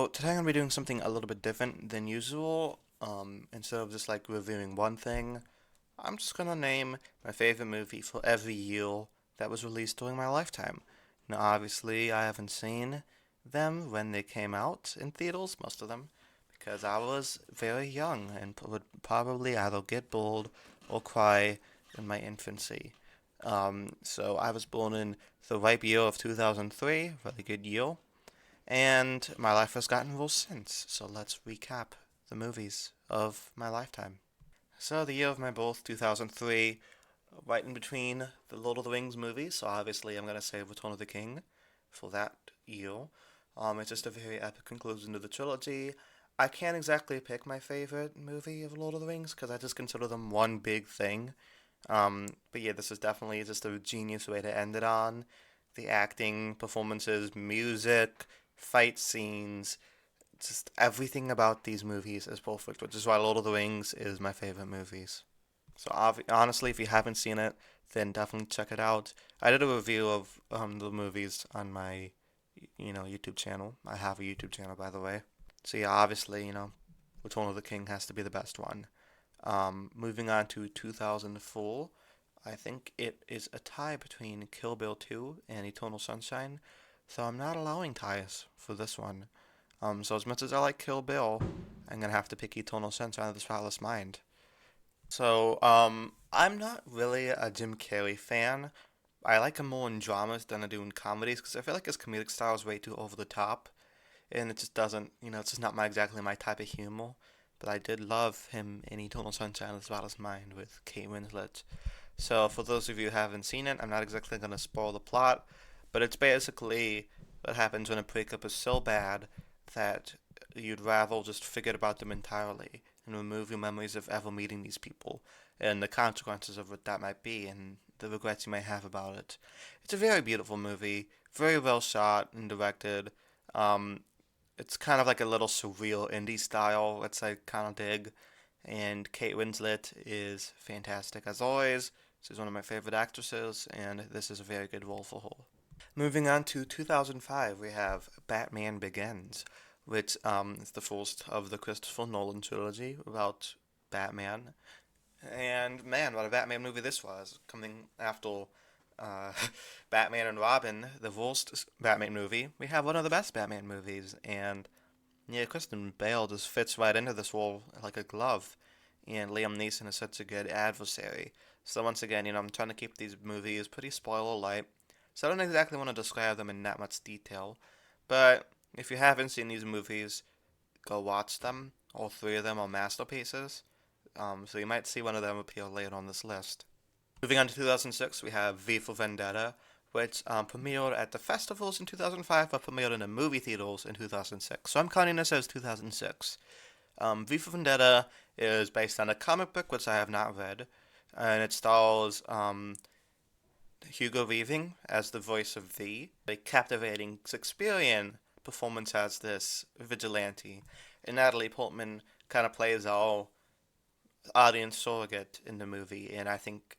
So today I'm gonna be doing something a little bit different than usual. Instead of just like reviewing one thing, I'm just gonna name my favorite movie for every year that was released during my lifetime. Now, obviously, I haven't seen them when they came out in theaters, most of them, because I was very young and would probably either get bored or cry in my infancy. So I was born in the ripe year of 2003, really good year. And my life has gotten worse since, so let's recap the movies of my lifetime. So, the year of my birth, 2003, right in between the Lord of the Rings movies, so obviously I'm going to say Return of the King for that year. It's just a very epic conclusion to the trilogy. I can't exactly pick my favorite movie of Lord of the Rings because I just consider them one big thing. But yeah, this is definitely just a genius way to end it on. The acting, performances, music, fight scenes, just everything about these movies is perfect, which is why Lord of the Rings is my favorite movies. So honestly, if you haven't seen it, then definitely check it out. I did a review of the movies on my YouTube channel. I have a YouTube channel, by the way. So yeah, obviously, Return of the King has to be the best one. Moving on to 2004, I think it is a tie between Kill Bill 2 and Eternal Sunshine, so I'm not allowing ties for this one. So as much as I like Kill Bill, I'm gonna have to pick Eternal Sunshine of the Spotless Mind. So, I'm not really a Jim Carrey fan. I like him more in dramas than I do in comedies because I feel like his comedic style is way too over the top, and it just doesn't, it's just not exactly my type of humor. But I did love him in Eternal Sunshine of the Spotless Mind with Kate Winslet. So, for those of you who haven't seen it, I'm not exactly going to spoil the plot, but it's basically what happens when a breakup is so bad that you'd rather just forget about them entirely and remove your memories of ever meeting these people and the consequences of what that might be and the regrets you may have about it. It's a very beautiful movie, very well shot and directed. Um, it's kind of like a little surreal indie style, which I kind of dig. And Kate Winslet is fantastic as always. She's one of my favorite actresses, and this is a very good role for her. Moving on to 2005, we have Batman Begins, which is the first of the Christopher Nolan trilogy about Batman. And man, what a Batman movie this was! Coming after uh, Batman and Robin, the worst Batman movie, we have one of the best Batman movies. And yeah, Kristen Bale just fits right into this role like a glove. And Liam Neeson is such a good adversary. So once again, I'm trying to keep these movies pretty spoiler light. So I don't exactly want to describe them in that much detail. But if you haven't seen these movies, go watch them. All three of them are masterpieces. So you might see one of them appear later on this list. Moving on to 2006, we have V for Vendetta, which premiered at the festivals in 2005, but premiered in the movie theaters in 2006. So I'm counting this as 2006. V for Vendetta is based on a comic book, which I have not read, and it stars Hugo Weaving as the voice of V, a captivating Shakespearean performance as this vigilante, and Natalie Portman kind of plays our audience surrogate in the movie, and I think,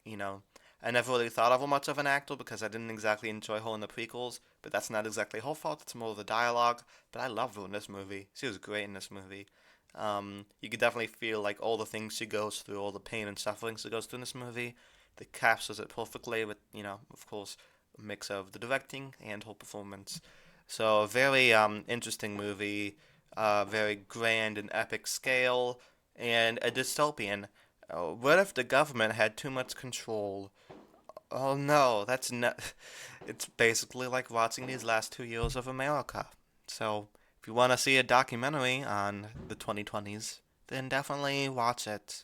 I never really thought of her much of an actor because I didn't exactly enjoy her in the prequels, but that's not exactly her fault, it's more of the dialogue, but I loved her in this movie. She was great in this movie. You could definitely feel like all the things she goes through, all the pain and suffering she goes through in this movie. That captures it perfectly with, of course, a mix of the directing and her performance. So a very interesting movie, very grand and epic scale, and a dystopian. What if the government had too much control? Oh no, that's not. It's basically like watching these last 2 years of America. So if you want to see a documentary on the 2020s, then definitely watch it.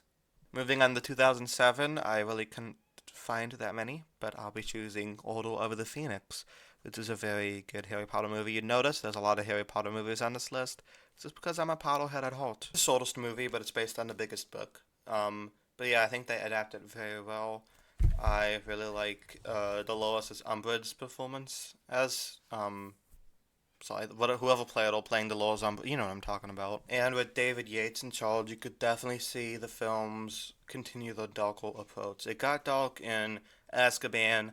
Moving on to 2007, I really couldn't find that many, but I'll be choosing Order of the Phoenix, which is a very good Harry Potter movie. You'd notice there's a lot of Harry Potter movies on this list, just because I'm a Potterhead at heart. It's the shortest movie, but it's based on the biggest book. But yeah, I think they adapted very well. I really like Dolores Umbridge's performance as sorry, whoever played or playing Dolores Umbridge, you know what I'm talking about. And with David Yates in charge, you could definitely see the films continue the darker approach. It got dark in Azkaban,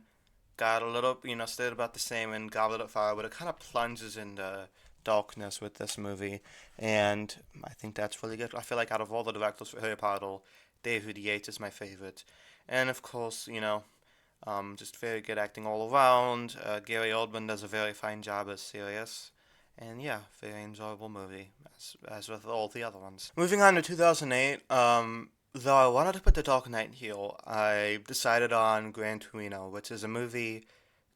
got a little, stayed about the same in Goblet of Fire, but it kind of plunges into darkness with this movie, and I think that's really good. I feel like out of all the directors for Harry Potter, David Yates is my favorite. And of course, just very good acting all around. Gary Oldman does a very fine job as Sirius. And yeah, very enjoyable movie, as with all the other ones. Moving on to 2008, though I wanted to put The Dark Knight here, I decided on Gran Torino, which is a movie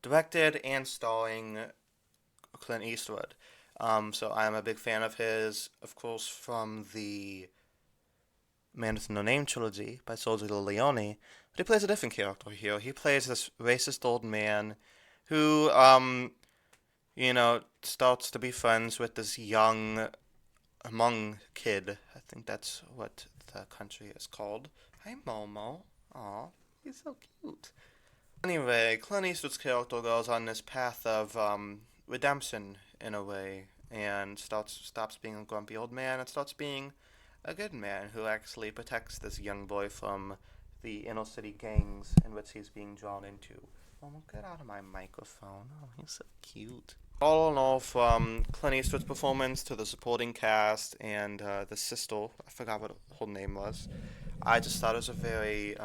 directed and starring Clint Eastwood. So I'm a big fan of his, of course, from the Man with No Name trilogy by Sergio Leone, but he plays a different character here. He plays this racist old man who, starts to be friends with this young Hmong kid. I think that's what the country is called. Hi, Momo. Aw, he's so cute. Anyway, Clint Eastwood's character goes on this path of redemption in a way, and stops being a grumpy old man and starts being a good man who actually protects this young boy from the inner city gangs in which he's being drawn into. Momo, get out of my microphone. Oh, he's so cute. All in all, from Clint Eastwood's performance to the supporting cast and the sister, I forgot what her name was, I just thought it was a very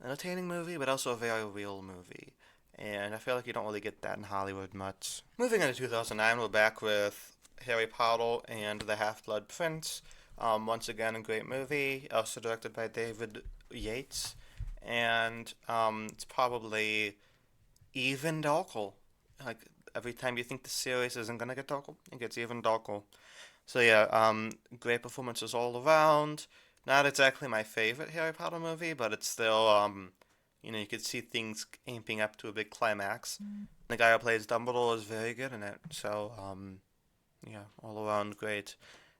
entertaining movie, but also a very real movie. And I feel like you don't really get that in Hollywood much. Moving into 2009, we're back with Harry Potter and the Half-Blood Prince. Once again, a great movie, also directed by David Yates. And it's probably even darker. Like, every time you think the series isn't going to get darker, it gets even darker. So yeah, great performances all around. Not exactly my favorite Harry Potter movie, but it's still, you could see things amping up to a big climax. The guy who plays Dumbledore is very good in it. So, yeah, all around great.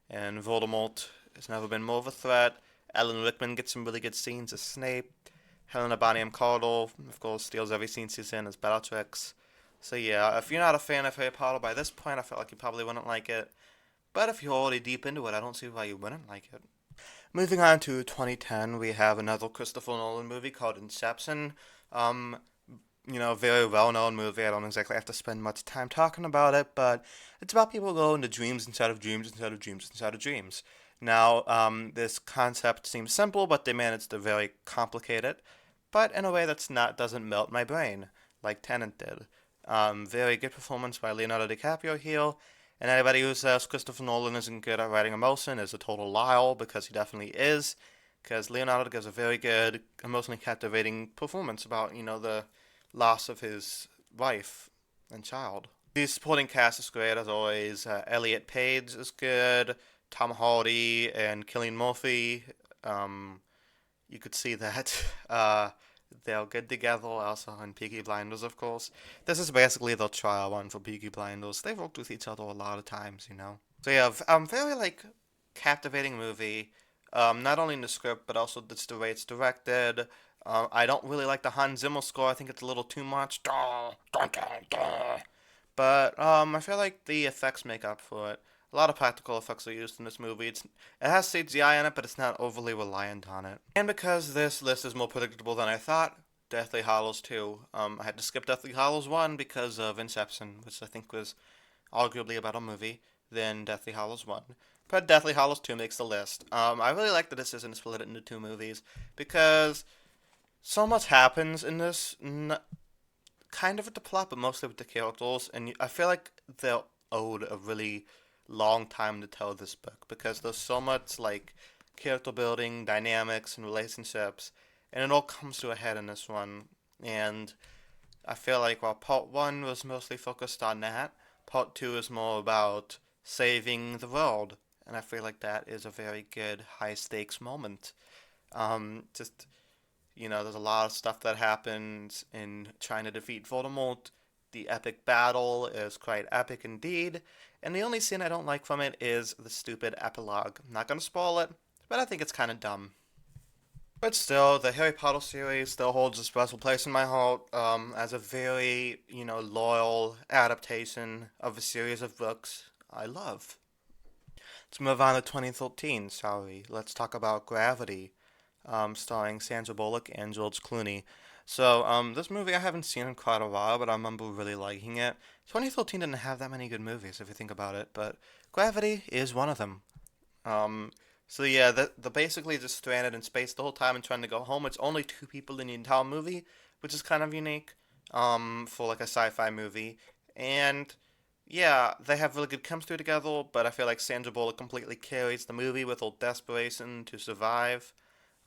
And Voldemort has never been more of a threat. Alan Rickman gets some really good scenes as Snape. Helena Bonham Carter, of course, steals every scene she's in as Bellatrix. So yeah, if you're not a fan of Harry Potter by this point, I felt like you probably wouldn't like it. But if you're already deep into it, I don't see why you wouldn't like it. Moving on to 2010, we have another Christopher Nolan movie called Inception. Very well-known movie. I don't exactly have to spend much time talking about it, but it's about people going to dreams inside of dreams inside of dreams inside of dreams. Now, this concept seems simple, but they managed to very complicate it, but in a way doesn't melt my brain like Tenet did. Very good performance by Leonardo DiCaprio here, and anybody who says Christopher Nolan isn't good at writing emotion is a total liar, because he definitely is, because Leonardo gives a very good, emotionally captivating performance about, the loss of his wife and child. The supporting cast is great, as always. Elliot Page is good, Tom Hardy and Cillian Murphy. You could see that they're good together, also in Peaky Blinders, of course. This is basically the trial one for Peaky Blinders. They've worked with each other a lot of times. So yeah, very, captivating movie. Not only in the script, but also just the way it's directed. I don't really like the Hans Zimmer score. I think it's a little too much. But I feel like the effects make up for it. A lot of practical effects are used in this movie. It has CGI in it, but it's not overly reliant on it. And because this list is more predictable than I thought, Deathly Hallows 2. I had to skip Deathly Hallows 1 because of Inception, which I think was arguably a better movie than Deathly Hallows 1. But Deathly Hallows 2 makes the list. I really like the decision to split it into two movies, because so much happens in this, kind of with the plot, but mostly with the characters, and I feel like they're owed a really long time to tell this book, because there's so much character building, dynamics, and relationships, and it all comes to a head in this one. And I feel like while part one was mostly focused on that, part two is more about saving the world, and I feel like that is a very good high stakes moment. There's a lot of stuff that happens in trying to defeat Voldemort. The epic battle is quite epic indeed, and the only scene I don't like from it is the stupid epilogue. I'm not going to spoil it, but I think it's kind of dumb. But still, the Harry Potter series still holds a special place in my heart, as a very, loyal adaptation of a series of books I love. Let's move on to 2013, shall we? Let's talk about Gravity, starring Sandra Bullock and George Clooney. So, this movie I haven't seen in quite a while, but I remember really liking it. 2013 didn't have that many good movies, if you think about it, but Gravity is one of them. Um, so yeah, the basically just stranded in space the whole time and trying to go home. It's only two people in the entire movie, which is kind of unique, for like a sci-fi movie. And yeah, they have really good chemistry together, but I feel like Sandra Bullock completely carries the movie with all desperation to survive.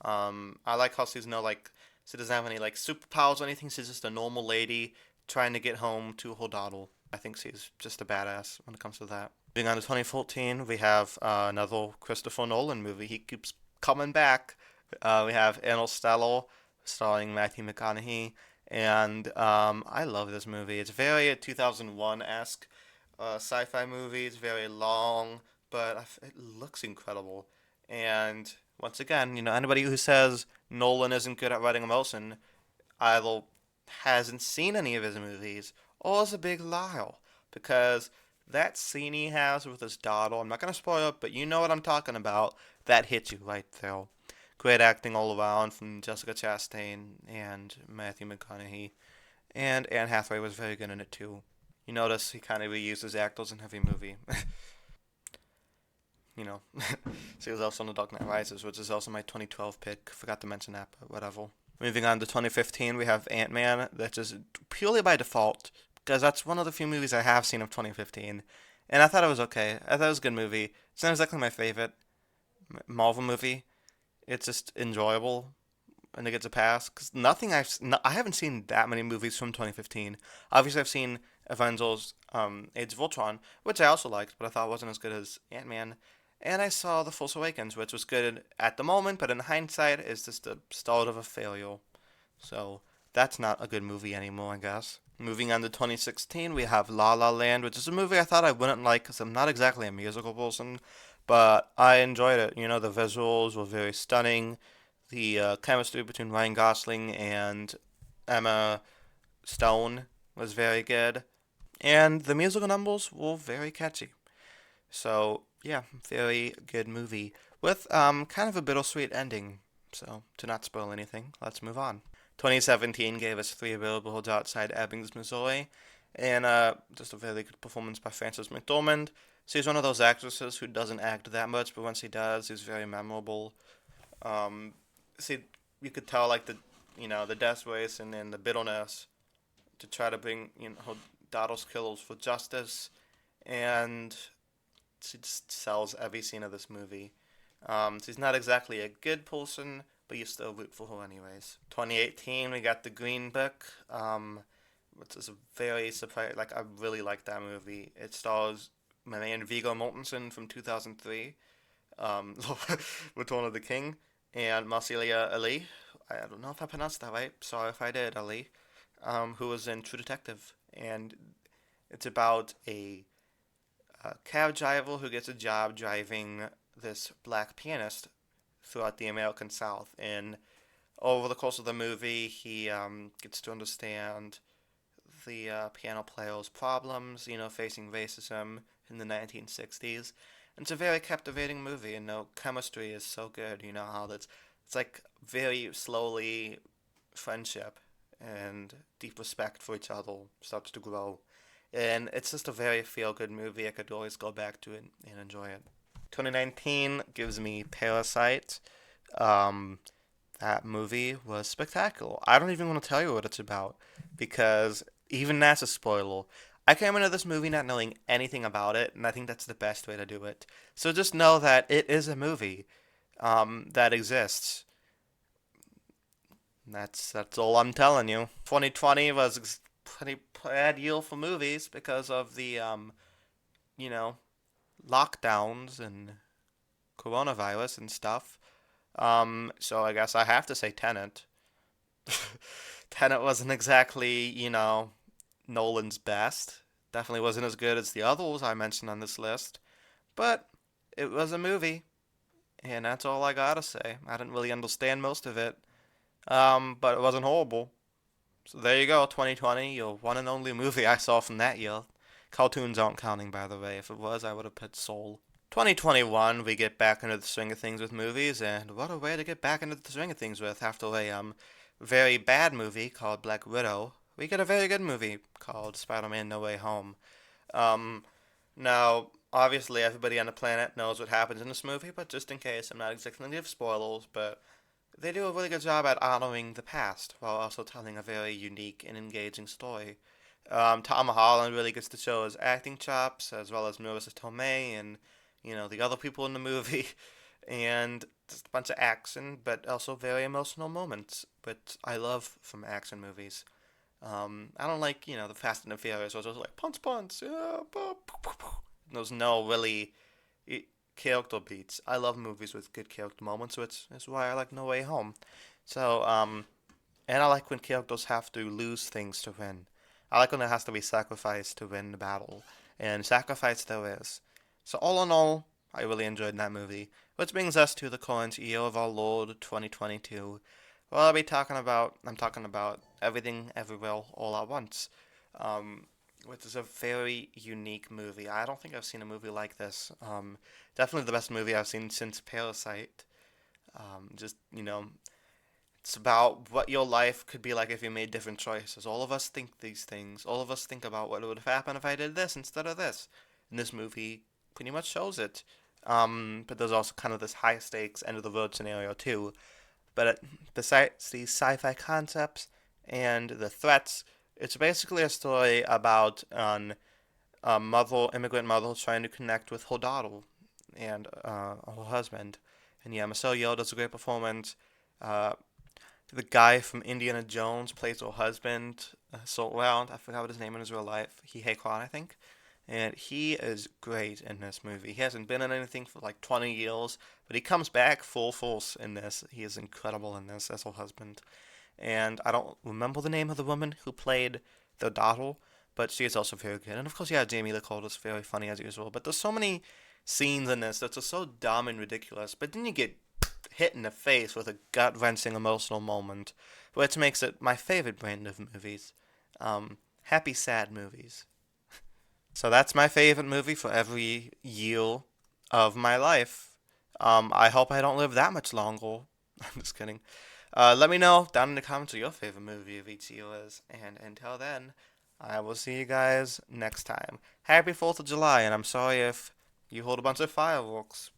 I like how she's no like she doesn't have any like superpowers or anything. She's just a normal lady trying to get home to her daughter. I think she's just a badass when it comes to that. Moving on to 2014, we have another Christopher Nolan movie. He keeps coming back. We have Interstellar, starring Matthew McConaughey, and I love this movie. It's very 2001-esque sci-fi movie. It's very long, but it looks incredible. And once again, anybody who says Nolan isn't good at writing emotion either hasn't seen any of his movies or is a big liar. Because that scene he has with his daughter, I'm not going to spoil it, but you know what I'm talking about, that hits you right there. Great acting all around from Jessica Chastain and Matthew McConaughey. And Anne Hathaway was very good in it too. You notice he kind of reuses actors in every movie. you know. She was also in The Dark Knight Rises, which is also my 2012 pick. Forgot to mention that, but whatever. Moving on to 2015, we have Ant-Man. That's just purely by default, because that's one of the few movies I have seen of 2015. And I thought it was okay. I thought it was a good movie. It's not exactly my favorite Marvel movie. It's just enjoyable, and it gets a pass. Cause nothing I haven't seen that many movies from 2015. Obviously, I've seen Avengers, Age of Ultron, which I also liked, but I thought wasn't as good as Ant Man. And I saw The Force Awakens, which was good at the moment, but in hindsight, is just the start of a failure. So that's not a good movie anymore, I guess. Moving on to 2016, we have La La Land, which is a movie I thought I wouldn't like because I'm not exactly a musical person, but I enjoyed it. The visuals were very stunning. The chemistry between Ryan Gosling and Emma Stone was very good, and the musical numbers were very catchy. So yeah, very good movie with kind of a bittersweet ending. So to not spoil anything, let's move on. 2017 gave us three billboards outside Ebbings, Missouri, and just a very good performance by Frances McDormand. She's one of those actresses who doesn't act that much, but when she does, she's very memorable. Um, see, you could tell like the desperation and the bitterness to try to bring her daughter's killers for justice, and she just sells every scene of this movie. She's not exactly a good person, but you still root for her anyways. 2018, we got The Green Book, which is a very surprise. Like I really like that movie. It stars my man Viggo Mortensen from 2003, um, Return of the King, and Marcelia Ali. I don't know if I pronounced that right. Sorry if I did, Ali. Who was in True Detective, and it's about a cab driver who gets a job driving this black pianist throughout the American South. And over the course of the movie, he gets to understand the piano player's problems, facing racism in the 1960s. And it's a very captivating movie, and the chemistry is so good. You know how it's like very slowly friendship and deep respect for each other starts to grow. And it's just a very feel good movie. I could always go back to it and enjoy it. 2019 gives me Parasite. Um, that movie was spectacular. I don't even want to tell you what it's about because even that's a spoiler. I came into this movie not knowing anything about it, and I think that's the best way to do it. So just know that it is a movie that exists. That's all I'm telling you. 2020 was pretty bad year for movies because of the you know lockdowns and coronavirus and stuff. So I guess I have to say Tenet. Tenet wasn't exactly Nolan's best. Definitely wasn't as good as the others I mentioned on this list, but it was a movie, and that's all I gotta say. I didn't really understand most of it, but it wasn't horrible. So there you go, 2020, your one and only movie I saw from that year. Cartoons aren't counting, by the way. If it was, I would have put Soul. 2021, we get back into the swing of things with movies, and what a way to get back into the swing of things with after a very bad movie called Black Widow, we get a very good movie called Spider-Man No Way Home. Um, Now, obviously, everybody on the planet knows what happens in this movie, but just in case, I'm not exactly going to give spoilers, but they do a really good job at honoring the past while also telling a very unique and engaging story. Tom Holland really gets to show his acting chops, as well as Marissa Tomei and the other people in the movie, and just a bunch of action, but also very emotional moments, which I love from action movies. I don't like the Fast and the Furious, where it's just like punch punch, yeah, there's no really eh, character beats. I love movies with good character moments, which is why I like No Way Home. So, and I like when characters have to lose things to win. I like when there has to be sacrifice to win the battle, and sacrifice there is. So all in all, I really enjoyed that movie. Which brings us to the current year of our Lord 2022. Well, I'm talking about Everything Everywhere All at Once, um, which is a very unique movie. I don't think I've seen a movie like this. Definitely the best movie I've seen since Parasite. Just, it's about what your life could be like if you made different choices. All of us think these things. All of us think about what would have happened if I did this instead of this. And this movie pretty much shows it. But there's also kind of this high stakes end of the road scenario too. But besides these sci-fi concepts and the threats, it's basically a story about a mother, immigrant mother, trying to connect with her daughter and her husband. And yeah, Michelle Yeoh does a great performance. Uh, the guy from Indiana Jones plays her husband so well. I forgot what his name in his real life. Hee Kwan, I think. And he is great in this movie. He hasn't been in anything for like 20 years, but he comes back full force in this. He is incredible in this as her husband. And I don't remember the name of the woman who played the daughter, but she is also very good. And of course, yeah, Jamie Lee Curtis is very funny as usual. But there's so many scenes in this that are so dumb and ridiculous. But then you get hit in the face with a gut wrenching emotional moment, which makes it my favorite brand of movies. Happy, sad movies. So that's my favorite movie for every year of my life. I hope I don't live that much longer. I'm just kidding. Let me know down in the comments what your favorite movie of each year is. And until then, I will see you guys next time. Happy 4th of July, and I'm sorry if you hold a bunch of fireworks.